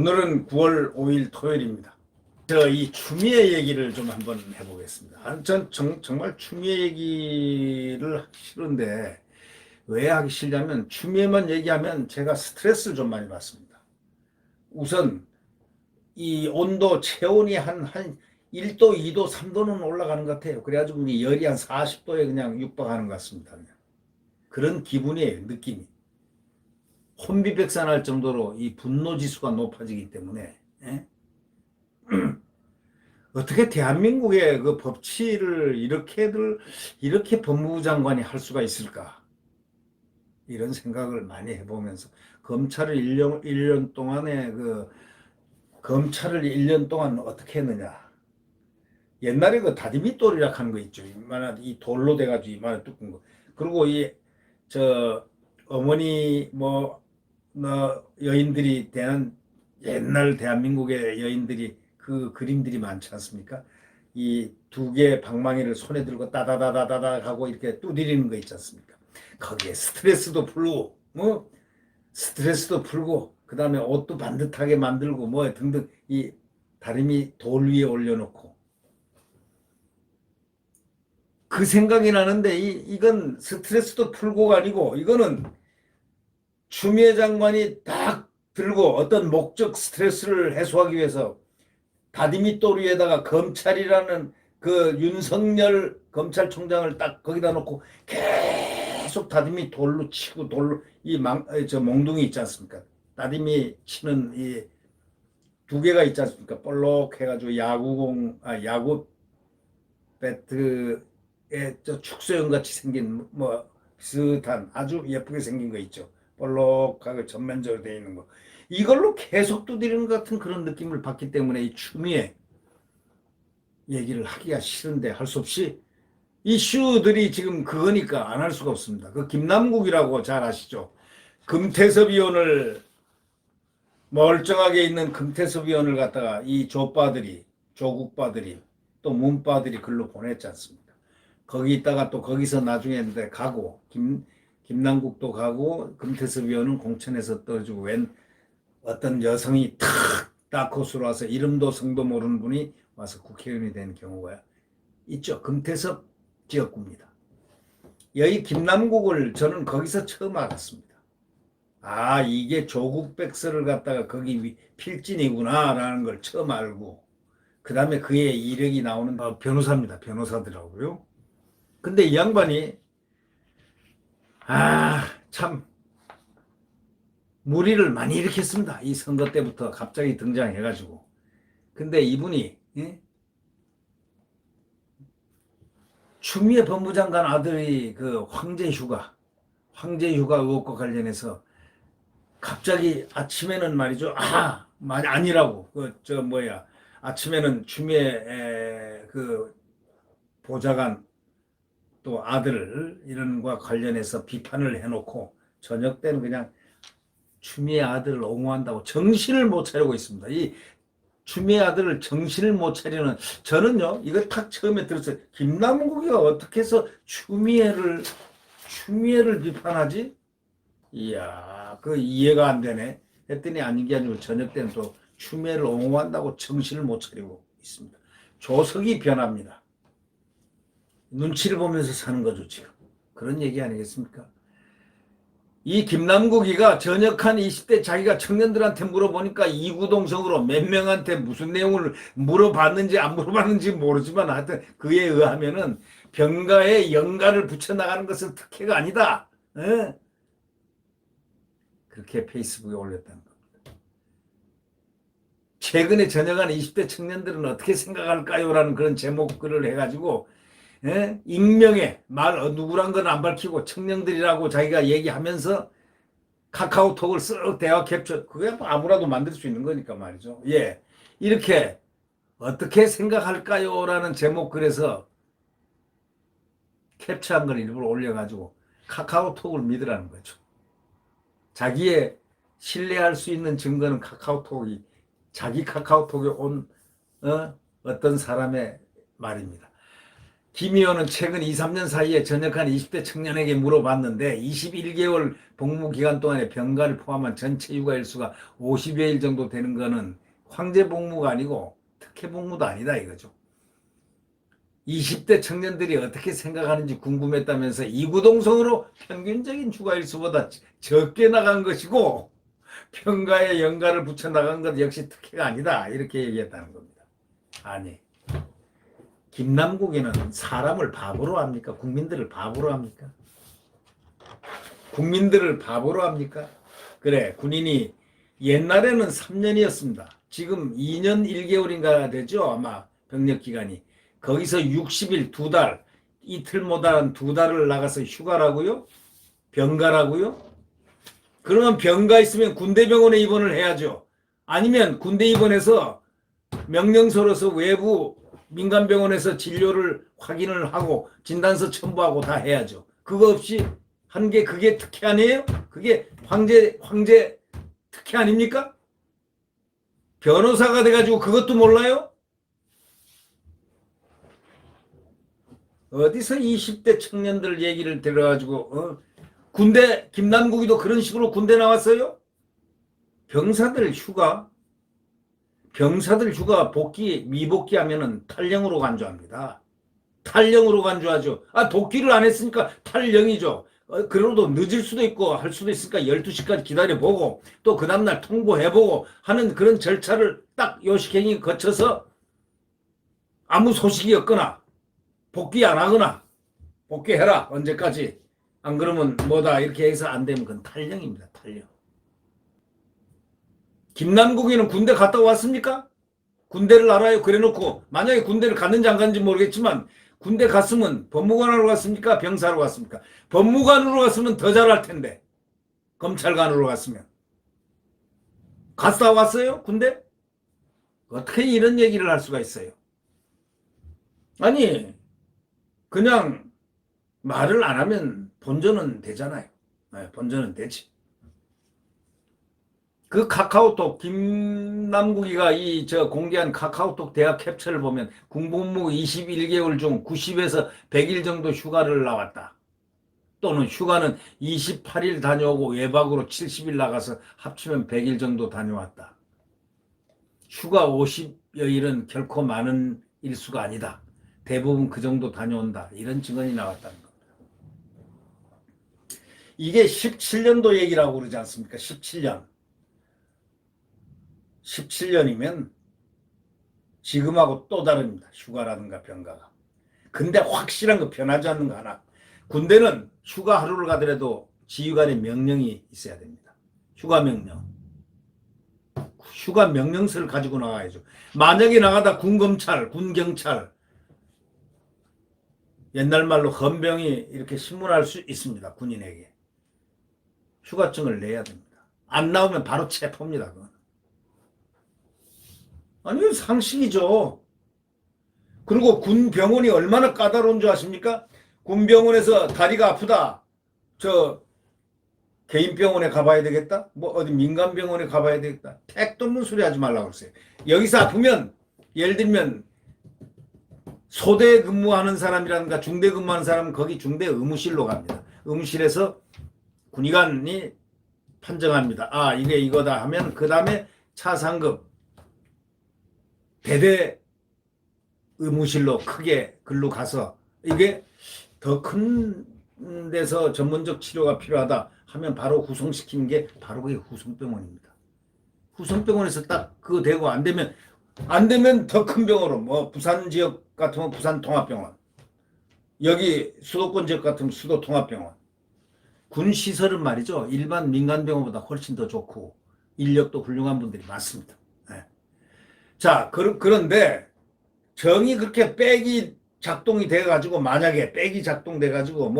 오늘은 9월 5일 토요일입니다. 이 추미애 얘기를 좀 한번 해보겠습니다. 전 정말 추미애 얘기를 하기 싫은데 왜 하기 싫냐면 추미애만 얘기하면 제가 스트레스를 좀 많이 받습니다. 우선 이 온도 체온이 한 1도, 2도, 3도는 올라가는 것 같아요. 그래가지고 우리 열이 한 40도에 그냥 육박하는 것 같습니다. 그냥. 그런 기분이에요, 느낌이. 혼비백산할 정도로 이 분노 지수가 높아지기 때문에 어떻게 대한민국의 그 법치를 이렇게 법무부 장관이 할 수가 있을까? 이런 생각을 많이 해보면서 검찰을 1년 동안에 검찰을 1년 동안 어떻게 했느냐? 옛날에 그 다디미돌이라 하는 거 있죠. 이만한 이 돌로 돼가지고 이만한 뚜껑 거. 그리고 어머니 여인들이 옛날 대한민국의 여인들이 그 그림들이 많지 않습니까? 이 두 개의 방망이를 손에 들고 따다다다다다 하고 이렇게 두드리는 거 있지 않습니까? 거기에 스트레스도 풀고 그 다음에 옷도 반듯하게 만들고 뭐 등등 이 다리미 돌 위에 올려놓고 그 생각이 나는데 이건 스트레스도 풀고가 아니고 이거는 추미애 장관이 딱 들고 어떤 목적 스트레스를 해소하기 위해서 다디미돌 위에다가 검찰이라는 그 윤석열 검찰총장을 딱 거기다 놓고 계속 다디미 돌로 치고 저 몽둥이 있지 않습니까? 다디미 치는 이 두 개가 있지 않습니까? 볼록 해가지고 야구 배트에 저 축소형 같이 생긴 뭐 비슷한 아주 예쁘게 생긴 거 있죠. 볼록하게 전면적으로 되어 있는 거. 이걸로 계속 두드리는 것 같은 그런 느낌을 받기 때문에 이 추미애 얘기를 하기가 싫은데 할 수 없이 이슈들이 지금 그거니까 안 할 수가 없습니다. 그 김남국이라고 잘 아시죠? 금태섭 의원을 멀쩡하게 있는 금태섭 의원을 갖다가 이 조국바들이 또 문바들이 글로 보냈지 않습니까? 거기 있다가 또 거기서 나중에 가고 김남국도 가고 금태섭 의원은 공천에서 떨어지고 웬 어떤 여성이 탁 다크호스로 와서 이름도 성도 모르는 분이 와서 국회의원이 된 경우가 있죠. 금태섭 지역구입니다. 여기 김남국을 저는 거기서 처음 알았습니다. 아, 이게 조국 백서를 갖다가 거기 필진이구나 라는 걸 처음 알고 그 다음에 그의 이력이 나오는 변호사입니다. 변호사더라고요. 근데 이 양반이 참 무리를 많이 일으켰습니다. 이 선거 때부터 갑자기 등장해가지고. 근데 이분이 추미애 법무장관 아들이 그 황제휴가 의혹과 관련해서 갑자기 아침에는 말이죠. 아니라고. 아침에는 추미애 그 보좌관 또 아들 이런과 관련해서 비판을 해놓고 저녁 때는 그냥 추미애 아들을 옹호한다고 정신을 못 차리고 있습니다. 이 추미애 아들을 정신을 못 차리는 저는요 이거 딱 처음에 들었어요. 김남국이가 어떻게 해서 추미애를 비판하지? 이야, 그 이해가 안 되네. 했더니 아닌 게 아니고 저녁 때는 또 추미애를 옹호한다고 정신을 못 차리고 있습니다. 조석이 변합니다. 눈치를 보면서 사는 거죠 지금. 그런 얘기 아니겠습니까? 이 김남국이가 전역한 20대 자기가 청년들한테 물어보니까 이구동성으로 몇 명한테 무슨 내용을 물어봤는지 안 물어봤는지 모르지만 하여튼 그에 의하면은 병가에 연가를 붙여나가는 것은 특혜가 아니다. 그렇게 페이스북에 올렸다는 겁니다. 최근에 전역한 20대 청년들은 어떻게 생각할까요? 라는 그런 제목 글을 해가지고 익명의 누구란 건 안 밝히고 청년들이라고 자기가 얘기하면서 카카오톡을 쓱 대화 캡처 그게 아무라도 만들 수 있는 거니까 말이죠. 예, 이렇게 어떻게 생각할까요? 라는 제목 글에서 캡처한 걸 일부러 올려가지고 카카오톡을 믿으라는 거죠. 자기의 신뢰할 수 있는 증거는 자기 카카오톡에 온 어떤 사람의 말입니다. 김 의원은 최근 2, 3년 사이에 전역한 20대 청년에게 물어봤는데 21개월 복무 기간 동안에 병가를 포함한 전체 휴가 일수가 50여일 정도 되는 거는 황제 복무가 아니고 특혜 복무도 아니다 이거죠. 20대 청년들이 어떻게 생각하는지 궁금했다면서 이구동성으로 평균적인 휴가 일수보다 적게 나간 것이고 평가에 연가를 붙여 나간 것 역시 특혜가 아니다 이렇게 얘기했다는 겁니다. 아니, 김남국이는 사람을 바보로 합니까? 국민들을 바보로 합니까? 국민들을 바보로 합니까? 그래, 군인이 옛날에는 3년이었습니다. 지금 2년 1개월인가 되죠? 아마 병력 기간이. 거기서 60일, 2달, 이틀 못한 2달을 나가서 휴가라고요? 병가라고요? 그러면 병가 있으면 군대병원에 입원을 해야죠. 아니면 군대 입원해서 명령서로서 외부 민간병원에서 진료를 확인을 하고 진단서 첨부하고 다 해야죠. 그거 없이 한 게 그게 특혜 아니에요? 그게 황제 특혜 아닙니까? 변호사가 돼가지고 그것도 몰라요? 어디서 20대 청년들 얘기를 들어가지고 군대 김남국이도 그런 식으로 군대 나왔어요? 병사들 휴가 복귀 미복귀 하면은 탈령으로 간주합니다. 탈령으로 간주하죠. 복귀를 안 했으니까 탈령이죠. 그래도 늦을 수도 있고 할 수도 있으니까 12시까지 기다려보고 또 그 다음날 통보해보고 하는 그런 절차를 딱 요식행위 거쳐서 아무 소식이 없거나 복귀 안 하거나 복귀해라 언제까지 안 그러면 뭐다 이렇게 해서 안 되면 그건 탈령입니다. 탈령. 김남국이는 군대 갔다 왔습니까? 군대를 알아요. 그래놓고 만약에 군대를 갔는지 안 갔는지 모르겠지만 군대 갔으면 법무관으로 갔습니까? 병사로 갔습니까? 법무관으로 갔으면 더 잘할 텐데. 검찰관으로 갔으면. 갔다 왔어요? 군대? 어떻게 이런 얘기를 할 수가 있어요? 아니 그냥 말을 안 하면 본전은 되잖아요. 본전은 되지. 그 카카오톡 김남국이가 공개한 카카오톡 대학 캡처를 보면 군복무 21개월 중 90에서 100일 정도 휴가를 나왔다. 또는 휴가는 28일 다녀오고 외박으로 70일 나가서 합치면 100일 정도 다녀왔다. 휴가 50여일은 결코 많은 일수가 아니다. 대부분 그 정도 다녀온다. 이런 증언이 나왔다는 겁니다. 이게 17년도 얘기라고 그러지 않습니까? 17년. 17년이면 지금하고 또 다릅니다. 휴가라든가 병가가. 근데 확실한 거 변하지 않는 거 하나. 군대는 휴가 하루를 가더라도 지휘관의 명령이 있어야 됩니다. 휴가 명령. 휴가 명령서를 가지고 나가야죠. 만약에 나가다 군검찰, 군경찰, 옛날 말로 헌병이 이렇게 신문할 수 있습니다. 군인에게. 휴가증을 내야 됩니다. 안 나오면 바로 체포입니다. 그건. 아니 상식이죠. 그리고 군병원이 얼마나 까다로운 줄 아십니까? 군병원에서 다리가 아프다. 저 개인병원에 가봐야 되겠다. 뭐 어디 민간병원에 가봐야 되겠다. 택도 없는 소리 하지 말라고 그랬어요. 여기서 아프면 예를 들면 소대 근무하는 사람이라든가 중대 근무하는 사람은 거기 중대 의무실로 갑니다. 의무실에서 군의관이 판정합니다. 이게 이거다 하면 그 다음에 차상급 대대 의무실로 크게 글로 가서 이게 더 큰 데서 전문적 치료가 필요하다 하면 바로 후송시키는 게 바로 그게 후송병원입니다. 후송병원에서 딱 그거 되고 안 되면 더 큰 병원으로 뭐 부산 지역 같으면 부산 통합병원, 여기 수도권 지역 같으면 수도 통합병원. 군 시설은 말이죠. 일반 민간병원보다 훨씬 더 좋고 인력도 훌륭한 분들이 많습니다. 자, 그런데 정이 그렇게 백이 작동이 돼가지고 만약에 백이 작동돼가지고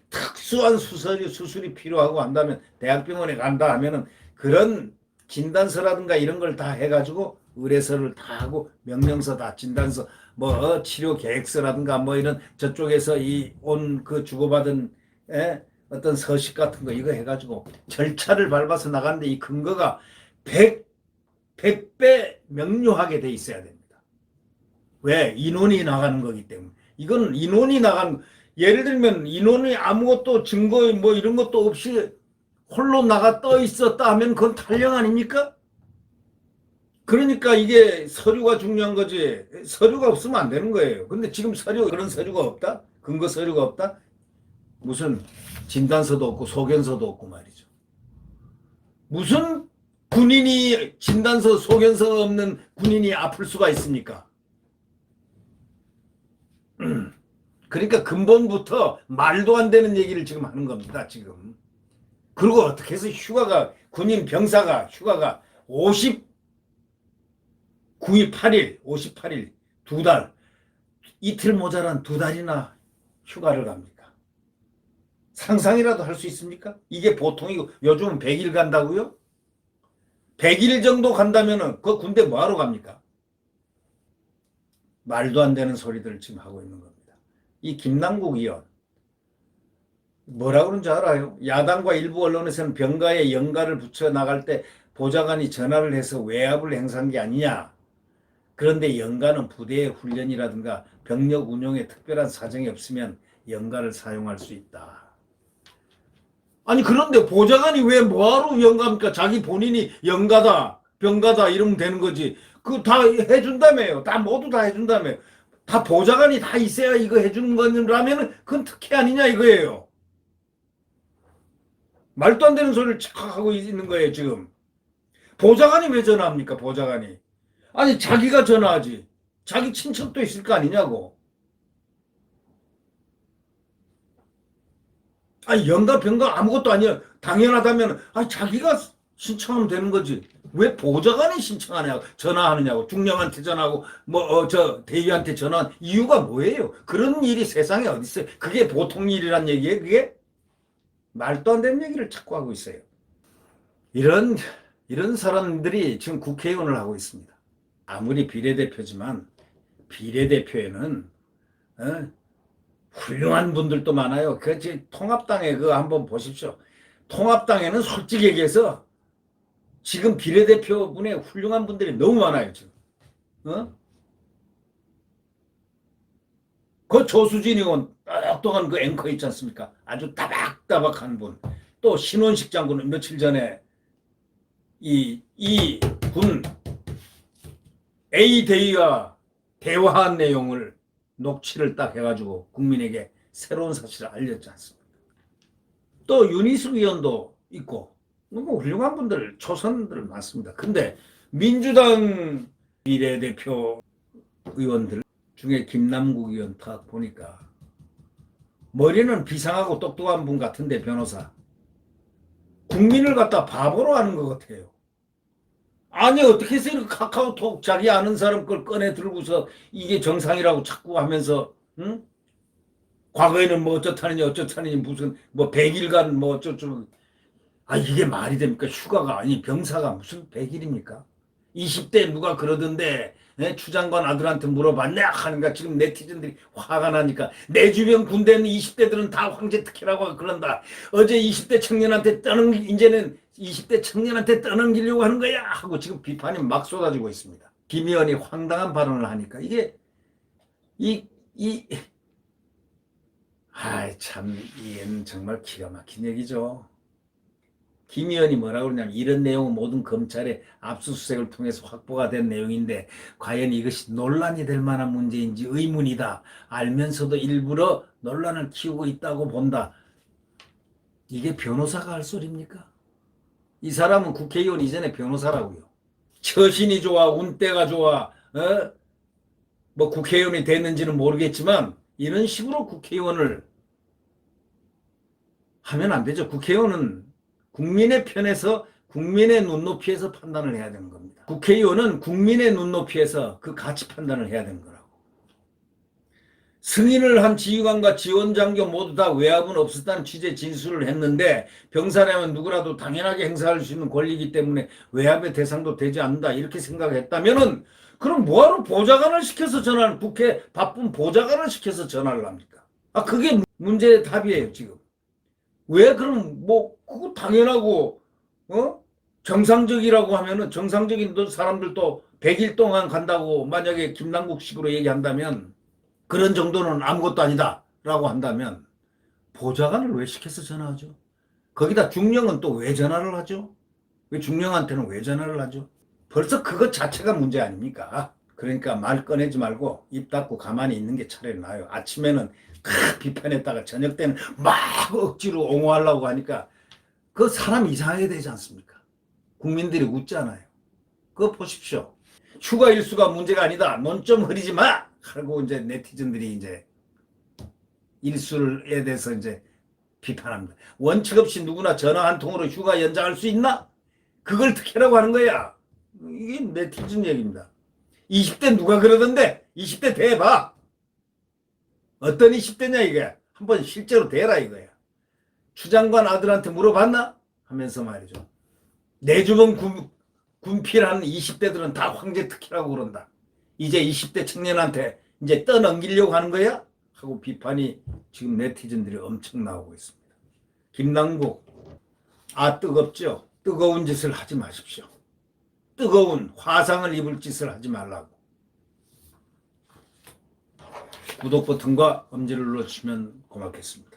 특수한 수술이 필요하고 한다면 대학병원에 간다 하면은 그런 진단서라든가 이런 걸 다 해가지고 의뢰서를 다 하고 명령서 다 진단서 치료 계획서라든가 이런 저쪽에서 그 주고받은 어떤 서식 같은 거 이거 해가지고 절차를 밟아서 나가는데 이 근거가 100배 명료하게 돼 있어야 됩니다. 왜? 인원이 나가는 거기 때문에. 이건 인원이 나간, 예를 들면 인원이 아무것도 증거 뭐 이런 것도 없이 홀로 나가 떠 있었다 하면 그건 탈령 아닙니까? 그러니까 이게 서류가 중요한 거지. 서류가 없으면 안 되는 거예요. 근데 지금 그런 서류가 없다? 근거 서류가 없다? 무슨 진단서도 없고 소견서도 없고 말이죠. 무슨 군인이 진단서 소견서 없는 군인이 아플 수가 있습니까? 그러니까 근본부터 말도 안 되는 얘기를 지금 하는 겁니다. 지금. 그리고 어떻게 해서 군인 병사가 휴가가 59일 8일 58일 2달 이틀 모자란 2달이나 휴가를 갑니까? 상상이라도 할 수 있습니까? 이게 보통이고 요즘은 100일 간다고요? 100일 정도 간다면은 그 군대 뭐하러 갑니까? 말도 안 되는 소리들을 지금 하고 있는 겁니다. 이 김남국 의원 뭐라 그런지 알아요? 야당과 일부 언론에서는 병가에 연가를 붙여 나갈 때 보좌관이 전화를 해서 외압을 행사한 게 아니냐. 그런데 연가는 부대의 훈련이라든가 병력 운용에 특별한 사정이 없으면 연가를 사용할 수 있다. 아니 그런데 보좌관이 왜 뭐하러 연가입니까? 자기 본인이 연가다 병가다 이러면 되는 거지. 그거 다 해준다며요. 다 모두 다 해준다며요. 다 보좌관이 다 있어야 이거 해주는 거라면 그건 특혜 아니냐 이거예요. 말도 안 되는 소리를 착각하고 있는 거예요 지금. 보좌관이 왜 전화합니까? 보좌관이. 아니 자기가 전화하지. 자기 친척도 있을 거 아니냐고. 아니 연가 병가 아무것도 아니야. 당연하다면 자기가 신청하면 되는 거지. 왜 보좌관이 신청하냐고 전화하느냐고. 중령한테 전화하고 저 대위한테 전화한 이유가 뭐예요? 그런 일이 세상에 어디 있어요? 그게 보통 일이란 얘기예요 그게? 말도 안 되는 얘기를 자꾸 하고 있어요. 이런 사람들이 지금 국회의원을 하고 있습니다. 아무리 비례대표지만 비례대표에는 훌륭한 분들도 많아요. 통합당에 그거 한번 보십시오. 통합당에는 솔직히 얘기해서 지금 비례대표분의 훌륭한 분들이 너무 많아요. 지금. 그 조수진 의원 오랫동안 그 앵커 있지 않습니까? 아주 따박따박한 분. 또 신원식 장군은 며칠 전에 이 군 A 대위와 대화한 내용을 녹취를 딱 해가지고 국민에게 새로운 사실을 알렸지 않습니까? 또 윤희숙 의원도 있고 너무 훌륭한 분들 초선들 많습니다. 근데 민주당 비례대표 의원들 중에 김남국 의원 딱 보니까 머리는 비상하고 똑똑한 분 같은데 변호사 국민을 갖다 바보로 하는 것 같아요. 아니 어떻게 해서 이렇게 카카오톡 자기 아는 사람 걸 꺼내 들고서 이게 정상이라고 자꾸 하면서 응? 과거에는 뭐 어쩌다느니 무슨 뭐 100일간 뭐 어쩌고 이게 말이 됩니까? 휴가가 아니 병사가 무슨 100일입니까? 20대 누가 그러던데 추 장관 아들한테 물어봤냐 하는가 지금 네티즌들이 화가 나니까 내 주변 군대는 20대들은 다 황제 특혜라고 그런다. 어제 20대 청년한테 이제는 20대 청년한테 떠넘기려고 하는 거야 하고 지금 비판이 막 쏟아지고 있습니다. 김 의원이 황당한 발언을 하니까 이게 참 이건 정말 기가 막힌 얘기죠. 김 의원이 뭐라고 그러냐면 이런 내용은 모든 검찰의 압수수색을 통해서 확보가 된 내용인데 과연 이것이 논란이 될 만한 문제인지 의문이다. 알면서도 일부러 논란을 키우고 있다고 본다. 이게 변호사가 할 소리입니까? 이 사람은 국회의원 이전에 변호사라고요. 처신이 좋아, 운때가 좋아, 뭐 국회의원이 됐는지는 모르겠지만 이런 식으로 국회의원을 하면 안 되죠. 국회의원은 국민의 편에서 국민의 눈높이에서 판단을 해야 되는 겁니다. 국회의원은 국민의 눈높이에서 그 가치 판단을 해야 되는 거라고. 승인을 한 지휘관과 지원장교 모두 다 외압은 없었다는 취지의 진술을 했는데 병사라면 누구라도 당연하게 행사할 수 있는 권리이기 때문에 외압의 대상도 되지 않는다 이렇게 생각했다면은 그럼 뭐하러 보좌관을 시켜서 전화를 국회 바쁜 보좌관을 시켜서 전화를 합니까? 그게 문제의 답이에요 지금. 왜 그럼 그거 당연하고 정상적이라고 하면은 정상적인 사람들도 100일 동안 간다고 만약에 김남국식으로 얘기한다면 그런 정도는 아무것도 아니다 라고 한다면 보좌관을 왜 시켜서 전화하죠? 거기다 중령은 또 왜 전화를 하죠? 왜 중령한테는 왜 전화를 하죠? 벌써 그것 자체가 문제 아닙니까? 그러니까 말 꺼내지 말고 입 닫고 가만히 있는 게 차라리 나아요. 아침에는 비판했다가 저녁 때는 막 억지로 옹호하려고 하니까 그 사람 이상하게 되지 않습니까? 국민들이 웃잖아요. 그거 보십시오. 휴가 일수가 문제가 아니다. 논 좀 흐리지 마! 하고 이제 네티즌들이 이제 일수에 대해서 이제 비판합니다. 원칙 없이 누구나 전화 한 통으로 휴가 연장할 수 있나? 그걸 특혜라고 하는 거야. 이게 네티즌 얘기입니다. 20대 누가 그러던데? 20대 대봐. 어떤 20대냐 이게. 한번 실제로 대라 이거야. 추장관 아들한테 물어봤나? 하면서 말이죠. 내 주변 군필한 20대들은 다 황제 특혜라고 그런다. 이제 20대 청년한테 이제 떠넘기려고 하는 거야? 하고 비판이 지금 네티즌들이 엄청 나오고 있습니다. 김남국, 뜨겁죠? 뜨거운 짓을 하지 마십시오. 뜨거운 화상을 입을 짓을 하지 말라고. 구독 버튼과 엄지를 눌러주시면 고맙겠습니다.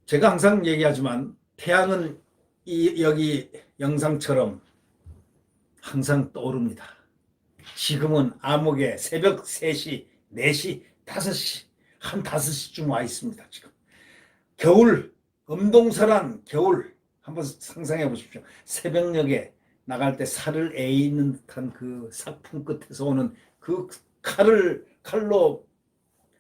제가 항상 얘기하지만 태양은 여기 영상처럼 항상 떠오릅니다. 지금은 암흑에 새벽 3시, 4시, 5시, 한 5시쯤 와 있습니다. 지금 겨울, 엄동설한 겨울 한번 상상해 보십시오. 새벽녘에 나갈 때 살을 에이는 듯한 그 사풍 끝에서 오는 그 칼로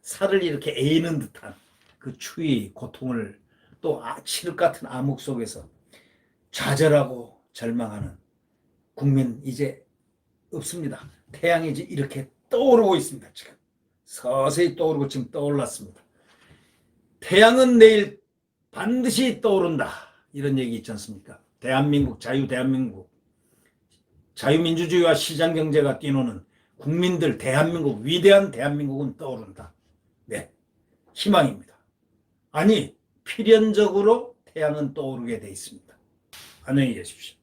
살을 이렇게 에이는 듯한 그 추위, 고통을 또 칠흑 같은 암흑 속에서 좌절하고 절망하는 국민 이제 없습니다. 태양이 이제 이렇게 떠오르고 있습니다. 지금 서서히 떠오르고 지금 떠올랐습니다. 태양은 내일 반드시 떠오른다. 이런 얘기 있지 않습니까? 대한민국, 대한민국. 자유민주주의와 시장경제가 뛰노는 국민들, 대한민국, 위대한 대한민국은 떠오른다. 네, 희망입니다. 아니, 필연적으로 태양은 떠오르게 돼 있습니다. 안녕히 계십시오.